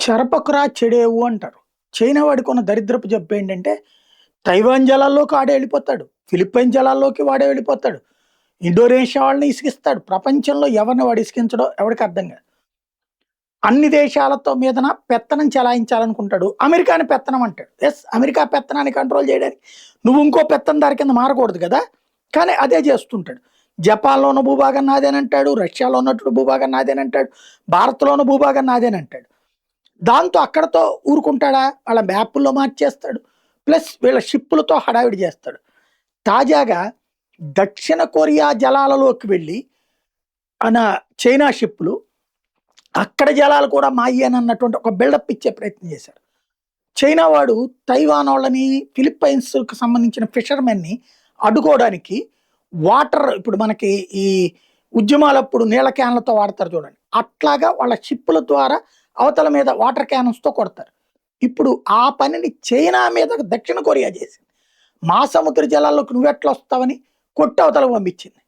చెరపకురా చెడేవు అంటారు. చైనా వాడికి ఉన్న దరిద్రపు జబ్బు ఏంటంటే, తైవాన్ జలాల్లోకి వాడే వెళ్ళిపోతాడు. ఫిలిప్పైన్ జలాల్లోకి వాడే వెళ్ళిపోతాడు. ఇండోనేషియా వాళ్ళని ఇసికిస్తాడు. ప్రపంచంలో ఎవరిని వాడు ఇసికించడో ఎవడికి అర్థం కాదు. అన్ని దేశాలతో మీదన పెత్తనం చెలాయించాలనుకుంటాడు. అమెరికాని పెత్తనం అంటాడు. ఎస్, అమెరికా పెత్తనాన్ని కంట్రోల్ చేయడానికి నువ్వు ఇంకో పెత్తందారి కింద మారకూడదు కదా! కానీ అదే చేస్తుంటాడు. జపాన్‌లో ఉన్న భూభాగం నాదేనంటాడు. రష్యాలో ఉన్నటువంటి భూభాగం నాదేనంటాడు. భారత్‌లో ఉన్న భూభాగం నాదేనంటాడు. దాంతో అక్కడతో ఊరుకుంటాడా? వాళ్ళ మ్యాపుల్లో మార్చేస్తాడు. ప్లస్ వీళ్ళ షిప్పులతో హడావిడి చేస్తాడు. తాజాగా దక్షిణ కొరియా జలాలలోకి వెళ్ళి అన చైనా షిప్పులు అక్కడ జలాలు కూడా మాయేనన్నటువంటి ఒక బిల్డప్ ఇచ్చే ప్రయత్నం చేశారు. చైనా వాడు తైవాన్ వాళ్ళని, ఫిలిప్పైన్స్‌కి సంబంధించిన ఫిషర్‌మెన్‌ని అడ్డుకోవడానికి వాటర్, ఇప్పుడు మనకి ఈ ఉద్యమాలప్పుడు నీళ్ళ క్యాన్లతో వాడతారు చూడండి. అట్లాగా వాళ్ళ షిప్పుల ద్వారా అవతల మీద వాటర్ క్యానన్స్‌తో కొడతారు. ఇప్పుడు ఆ పనిని చైనా మీద దక్షిణ కొరియా చేసింది. మా సముద్ర జలాల్లోకి నువ్వెట్లా వస్తావని కొట్టి అవతలకు పంపించింది.